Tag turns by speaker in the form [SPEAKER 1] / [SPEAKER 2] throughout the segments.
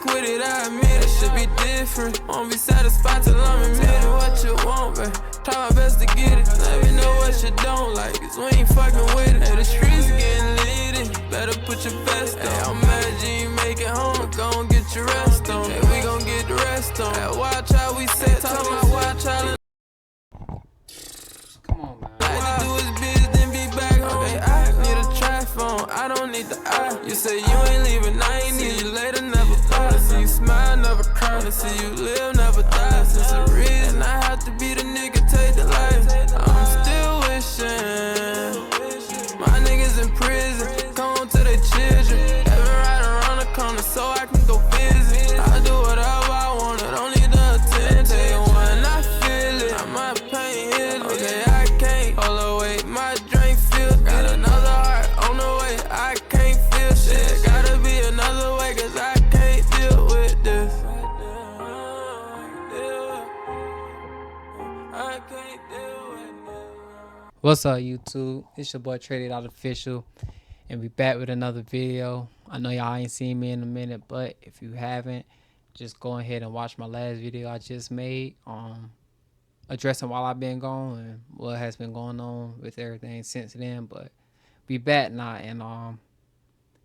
[SPEAKER 1] with it, I admit it. Should be different. Won't be satisfied till I'm admitted. What you want, babe? Try my best to get it. Let me know what you don't like, cause we ain't fucking with it. Hey, the streets getting litty. Better put your vest on. Hey, I'm mad you ain't make it home. Gon' get your rest on. Hey, we gon' get the rest on. Hey, watch how we set. Talk about watch how.
[SPEAKER 2] Come on, man.
[SPEAKER 1] Like to do his biz, then be back home. Okay, I need a trap phone. I don't need the eye. You say you ain't leaving, I ain't need you later, never fly. See you smile, never cry. See you live, never die. Since the reason I have to be the nigga, take the life. I'm still wishing my niggas in prison. Come home to their children. Heaven right around the corner, so I can go visit. I do whatever I want, don't need the attention. When I feel it, I might pain heal. Okay, I can't hold away. My drink filled. Got another heart on the way. I can't feel shit. Gotta be another way, cause I can't deal with this. I can't deal with this.
[SPEAKER 2] What's up, YouTube? It's your boy Traeday.Official, and we back with another video. I know y'all ain't seen me in a minute, but if you haven't, just go ahead and watch my last video I just made, addressing while I've been gone and what has been going on with everything since then. But we back now, and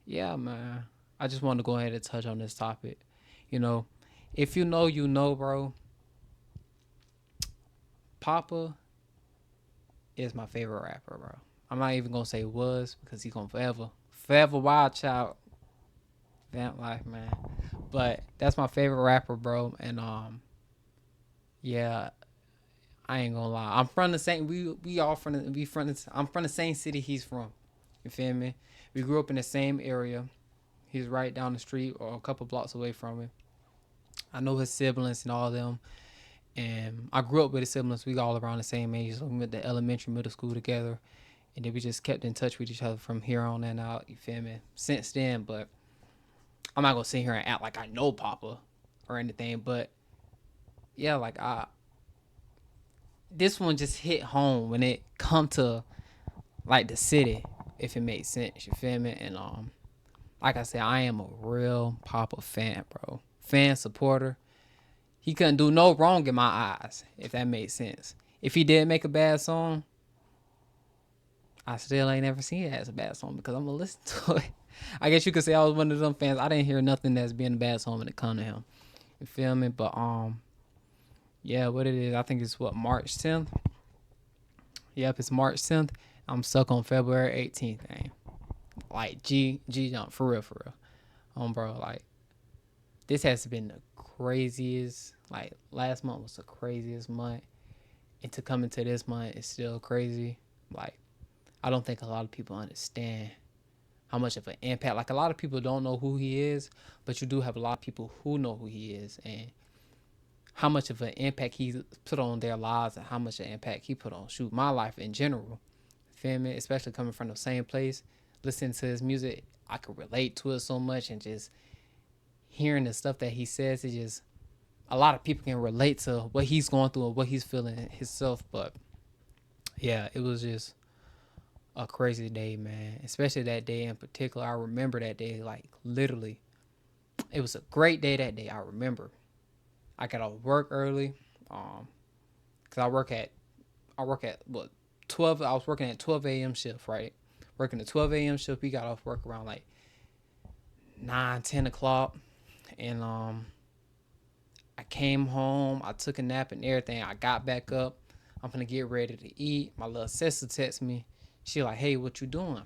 [SPEAKER 2] yeah, man, I just wanted to go ahead and touch on this topic. You know, if you know, you know, bro. Papa is my favorite rapper, bro. I'm not even gonna say was, because he's gonna forever wild child vamp life, man. But that's my favorite rapper, bro. And yeah, I ain't gonna lie. I'm from the same. I'm from the same city he's from. You feel me? We grew up in the same area. He's right down the street or a couple blocks away from me. I know his siblings and all of them. And I grew up with his siblings. We got all around the same age. So we went to elementary, middle school together. And then we just kept in touch with each other from here on and out. You feel me? Since then, but I'm not going to sit here and act like I know Papa or anything. But yeah, like this one just hit home when it come to like the city, if it makes sense. You feel me? And like I said, I am a real Papa fan, bro. Fan, supporter. He couldn't do no wrong in my eyes, if that makes sense. If he did make a bad song, I still ain't never seen it as a bad song because I'm going to listen to it. I guess you could say I was one of them fans. I didn't hear nothing that's being a bad song when it come to him. You feel me? But, yeah, what it is, I think it's March 10th? Yep, it's March 10th. I'm stuck on February 18th, man. Like, G jump, for real. Bro, like, this has been the craziest, like, last month was the craziest month, and to come into this month is still crazy. Like, I don't think a lot of people understand how much of an impact, like, a lot of people don't know who he is, but you do have a lot of people who know who he is, and how much of an impact he put on their lives, and how much of an impact he put on, my life in general. Feel me? Especially coming from the same place, listening to his music, I could relate to it so much, and just hearing the stuff that he says, it just, a lot of people can relate to what he's going through and what he's feeling himself. But yeah, it was just a crazy day, man. Especially that day in particular. I remember that day, like, literally. It was a great day that day. I remember. I got off work early, cause I work at what, 12. I was working at 12 a.m. shift, right? Working the 12 a.m. shift. We got off work around like 9, 10 o'clock. And I came home, I took a nap and everything. I got back up. I'm gonna get ready to eat. My little sister texts me. She like, hey, what you doing?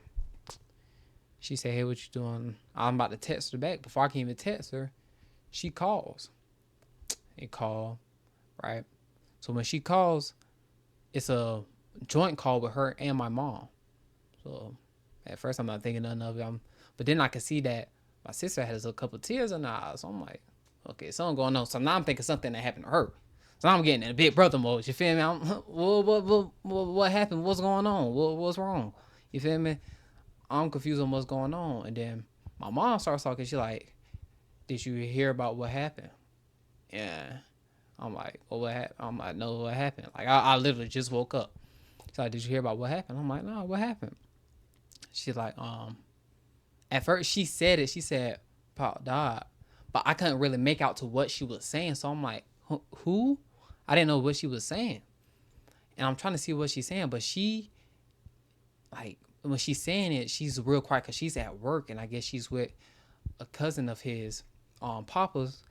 [SPEAKER 2] She said, hey, what you doing? I'm about to text her back. Before I can even text her, she calls. It called, right? So when she calls, it's a joint call with her and my mom. So at first I'm not thinking nothing of it. But then I could see that my sister has a couple tears in her eyes. So I'm like, okay, something going on. So now I'm thinking something that happened to her. So now I'm getting in a big brother mode. You feel me? What happened? What's going on? What's wrong? You feel me? I'm confused on what's going on. And then my mom starts talking. She like, did you hear about what happened? Yeah. I'm like, well, what happened? I'm like, no, what happened? Like, I literally just woke up. She's like, did you hear about what happened? I'm like, no, what happened? She's like, at first she said it. She said, Pop died. but I couldn't really make out to what she was saying. So I'm like, who? I didn't know what she was saying, and I'm trying to see what she's saying, but she, like, when she's saying it, she's real quiet because she's at work, and I guess she's with a cousin of his, papa's,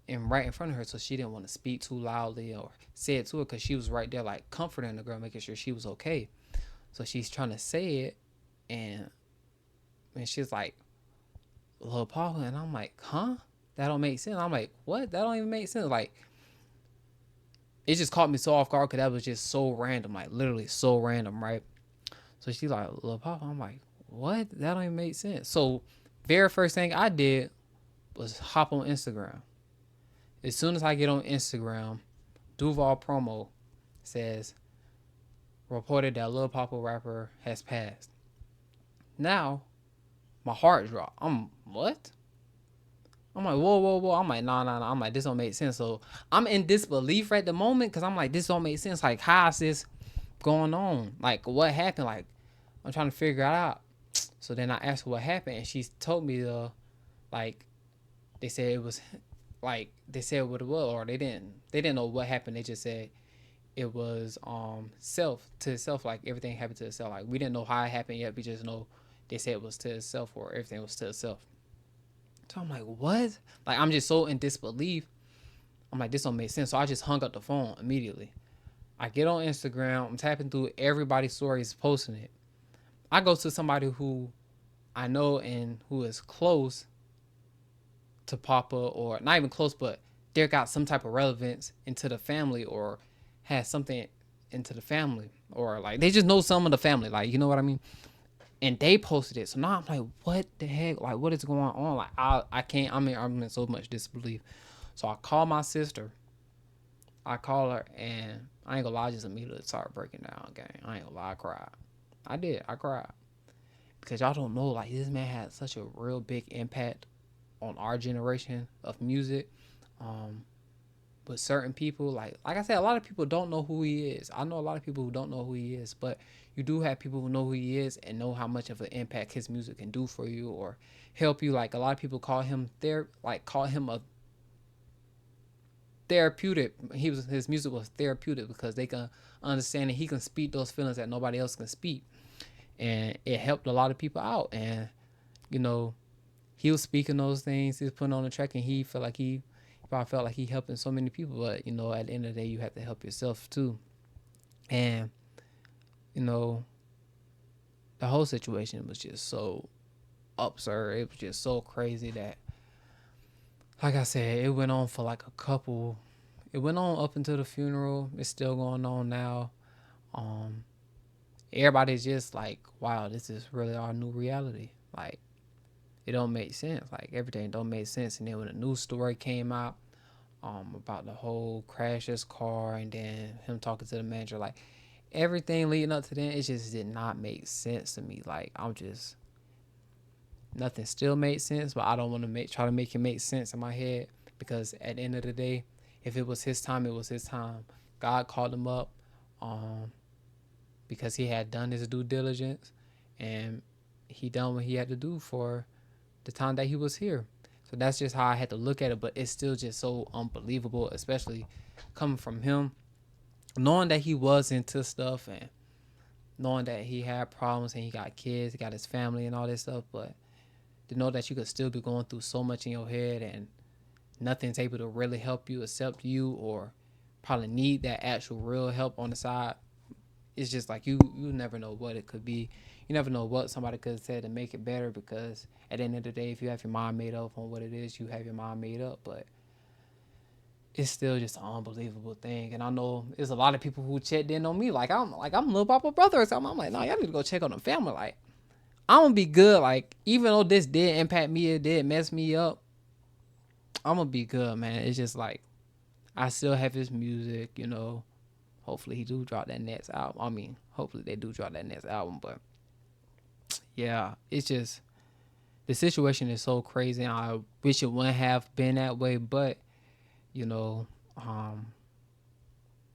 [SPEAKER 2] and right in front of her, so she didn't want to speak too loudly or say it to her because she was right there, like comforting the girl, making sure she was okay. So she's trying to say it, and she's like, "Little Papa," and I'm like, "Huh? That don't make sense." I'm like, "What? That don't even make sense." Like, it just caught me so off guard because that was just so random, like literally so random, right? So she's like, "Little Papa," I'm like, "What? That don't even make sense." So, very first thing I did was hop on Instagram. As soon as I get on Instagram, Duval promo says reported that Lil Papa rapper has passed. Now my heart dropped. I'm what? I'm like, whoa, whoa, whoa. I'm like, nah. I'm like, this don't make sense. So I'm in disbelief at the moment because I'm like, this don't make sense. Like, how is this going on? Like, what happened? Like, I'm trying to figure it out. So then I asked her what happened, and she told me like, they said it was, like, they said what it was, or they didn't know what happened. They just said it was self to itself, like everything happened to itself. Like, we didn't know how it happened yet. We just know they said it was to itself, or everything was to itself. So I'm like, what? Like, I'm just so in disbelief. I'm like, this don't make sense. So I just hung up the phone immediately. I get on Instagram. I'm tapping through everybody's stories posting it. I go to somebody who I know and who is close to Papa, or not even close, but they got some type of relevance into the family, or has something into the family, or like they just know some of the family, like, you know what I mean? And they posted it. So now I'm like, what the heck? Like, what is going on? Like, I can't. I'm in so much disbelief. So I call my sister. I call her, and I ain't gonna lie, I just immediately started breaking down. Gang, I ain't gonna lie, I cried. I did. I cried because y'all don't know. Like, this man had such a real big impact on our generation of music. Um, but certain people, like I said, a lot of people don't know who he is. I know a lot of people who don't know who he is, but you do have people who know who he is and know how much of an impact his music can do for you or help you. Like, a lot of people call him call him a therapeutic. His music was therapeutic because they can understand that he can speak those feelings that nobody else can speak, and it helped a lot of people out. And you know, he was speaking those things, he was putting on the track, and he felt like he probably felt like he helping so many people. But you know, at the end of the day, you have to help yourself too. And you know, the whole situation was just so absurd. It was just so crazy that, like I said, it went on for like a couple. It went on up until the funeral. It's still going on now. Um, Everybody's just like, wow, this is really our new reality. Like, it don't make sense. Like, everything don't make sense. And then when a news story came out, about the whole crash his car, and then him talking to the manager, like everything leading up to that, it just did not make sense to me. Like, I'm just, nothing still made sense, but I don't want to try to make it make sense in my head, because at the end of the day, if it was his time, it was his time. God called him up, um, because he had done his due diligence, and he done what he had to do for the time that he was here. So that's just how I had to look at it. But it's still just so unbelievable, especially coming from him, knowing that he was into stuff, and knowing that he had problems, and he got kids, he got his family and all this stuff. But to know that you could still be going through so much in your head, and nothing's able to really help you except you, or probably need that actual real help on the side. It's just like, you never know what it could be. You never know what somebody could have said to make it better, because at the end of the day, if you have your mind made up on what it is, you have your mind made up. But it's still just an unbelievable thing. And I know there's a lot of people who checked in on me, like I'm Lil Papa brother or something. I'm like, no, y'all need to go check on the family. Like, I'm gonna be good. Like, even though this did impact me, it did mess me up, I'm gonna be good, man. It's just like, I still have his music, you know. Hopefully he do drop that next album. I mean, hopefully they do drop that next album. But yeah, it's just, the situation is so crazy. And I wish it wouldn't have been that way, but you know,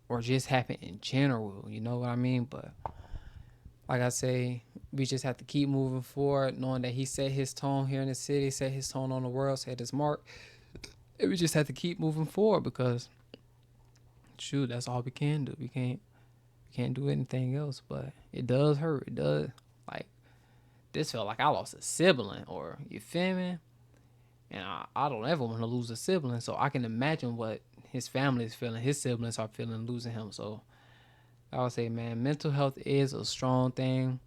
[SPEAKER 2] or just happen in general. You know what I mean? But like I say, we just have to keep moving forward, knowing that he set his tone here in the city, set his tone on the world, set his mark. we just have to keep moving forward because, shoot, that's all we can do. We can't do anything else. But it does hurt. It does. Like, this felt like I lost a sibling, or you feel me? And I don't ever want to lose a sibling, so I can imagine what his family is feeling. His siblings are feeling losing him. So I would say, man, mental health is a strong thing.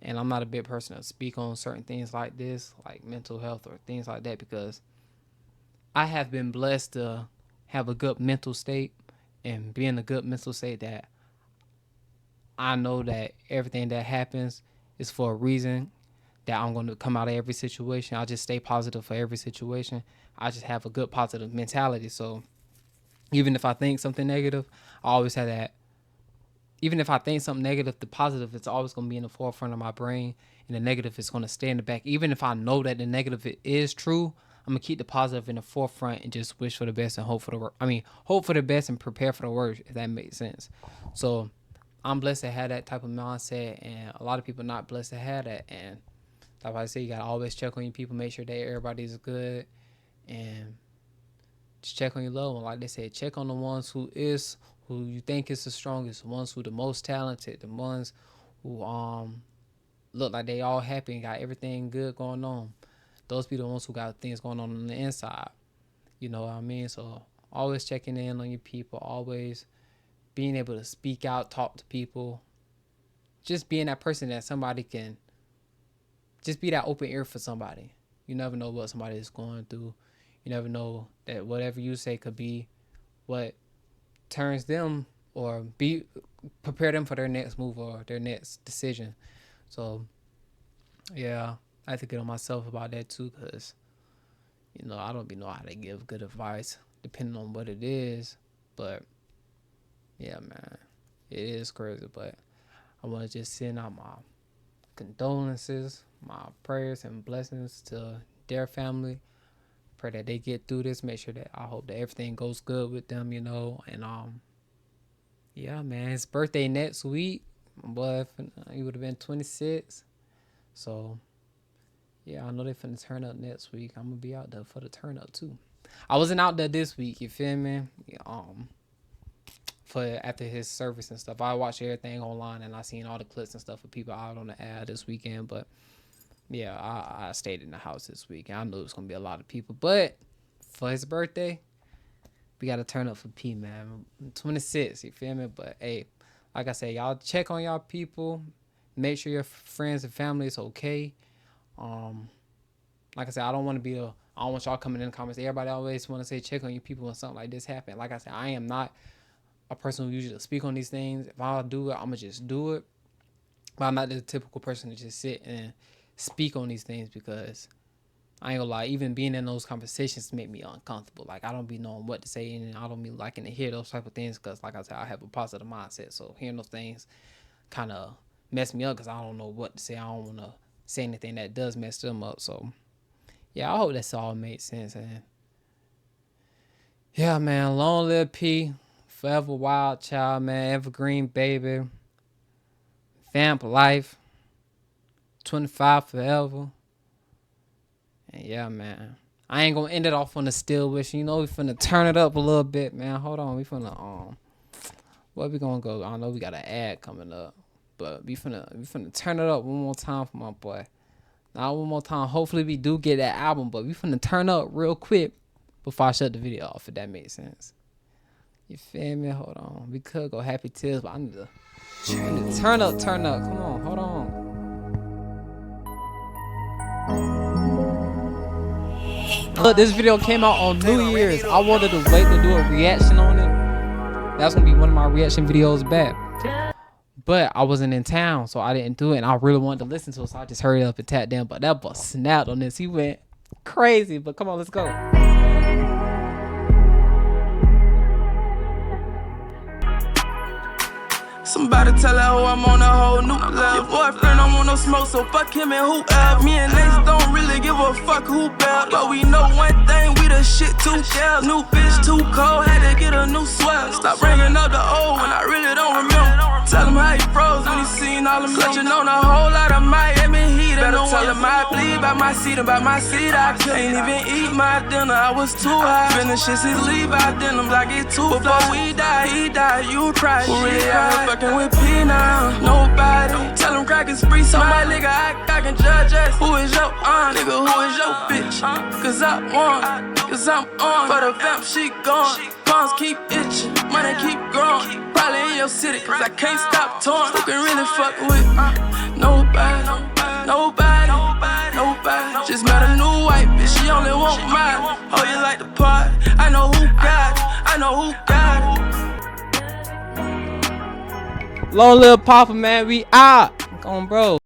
[SPEAKER 2] And I'm not a big person to speak on certain things like this, like mental health or things like that, because I have been blessed to have a good mental state, and be in a good mental state that I know that everything that happens is for a reason, that I'm going to come out of every situation. I just stay positive for every situation. I just have a good positive mentality. So even if I think something negative, I always have that. Even if I think something negative, the positive, it's always going to be in the forefront of my brain, and the negative is going to stay in the back. Even if I know that the negative is true, I'm going to keep the positive in the forefront and just wish for the best and hope for the worst. Hope for the best and prepare for the worst, if that makes sense. So I'm blessed to have that type of mindset, and a lot of people not blessed to have that. And like I say, you got to always check on your people, make sure that everybody's good, and just check on your loved one. Like they said, check on the ones who you think is the strongest, the ones who the most talented, the ones who look like they all happy and got everything good going on. Those be the ones who got things going on the inside. You know what I mean? So always checking in on your people, always being able to speak out, talk to people, just being that person that somebody can, just be that open ear for somebody. You never know what somebody is going through. You never know that whatever you say could be what turns them, or prepare them for their next move or their next decision. So yeah, I have to get on myself about that too, because I don't know how to give good advice depending on what it is. But yeah, man, it is crazy. But I want to just send out my condolences, my prayers and blessings to their family. Pray that they get through this. Make sure that I hope that everything goes good with them, and yeah, man, his birthday next week. Boy, he would have been 26. So yeah, I know they finna turn up next week. I'm gonna be out there for the turn up too. I wasn't out there this week, you feel me? For after his service and stuff, I watched everything online, and I seen all the clips and stuff of people out on the ad this weekend. But yeah, I stayed in the house this week. I knew it was going to be a lot of people. But for his birthday, we got to turn up for P, man. I'm 26, you feel me? But, hey, like I said, y'all check on y'all people. Make sure your friends and family is okay. Like I said, I don't want y'all coming in the comments. Everybody always want to say check on your people when something like this happen. Like I said, I am not a person who usually speak on these things. If I'll do it, I'm going to just do it. But I'm not the typical person to just sit and speak on these things, because I ain't gonna lie, even being in those conversations make me uncomfortable. Like, I don't be knowing what to say, and I don't be liking to hear those type of things, because like I said, I have a positive mindset. So hearing those things kind of mess me up, because I don't know what to say. I don't want to say anything that does mess them up. So yeah, I hope that's all made sense. And yeah, man, long live P, forever wild child, man, evergreen baby, vamp life, 25 forever. And yeah, man, I ain't gonna end it off on a still wish. We finna turn it up a little bit, man. Hold on, we finna where we gonna go? I know we got an ad coming up, but we finna turn it up one more time for my boy. Now one more time. Hopefully we do get that album, but we finna turn up real quick before I shut the video off, if that makes sense. You feel me? Hold on. We could go Happy Tears, but I need to turn up. Come on, hold on. Look, this video came out on New Year's. I wanted to wait to do a reaction on it. That's gonna be one of my reaction videos back. But I wasn't in town, so I didn't do it. And I really wanted to listen to it, so I just hurried up and tapped down. But that boy snapped on this. He went crazy. But come on, let's go.
[SPEAKER 1] Somebody tell her hoe I'm on a whole new level. Your boyfriend don't want no smoke, so fuck him and whoever. Me and Ace don't really give a fuck who bell. But we know one thing, we the
[SPEAKER 3] little shit too scared. New bitch too cold, had to get a new sweater. Stop bringing up the old when I really don't remember. Tell him how he froze when he seen all them clutching on a whole lot of Miami heat. Better tell him I bleed by my seat and by my seat. I couldn't even eat my dinner, I was too high. Finishes his leave out denim like it too. Before we die, he died, you cried. Who really out here fucking with P now? Nobody. Tell him crack is free, so my nigga I can judge us. Who is your aunt? Nigga, who is your bitch? Cause I won, cause I'm on. For the vamp, she gone. Palms keep itching, money keep growing. Probably in your city, cause I can't stop touring. Who can really fuck with nobody, nobody, nobody. Just met a new white bitch, she only want mine. Oh, you like the part? I know who got it, I know who got it.
[SPEAKER 2] Long Lil Papa, man, we out. Come on, bro.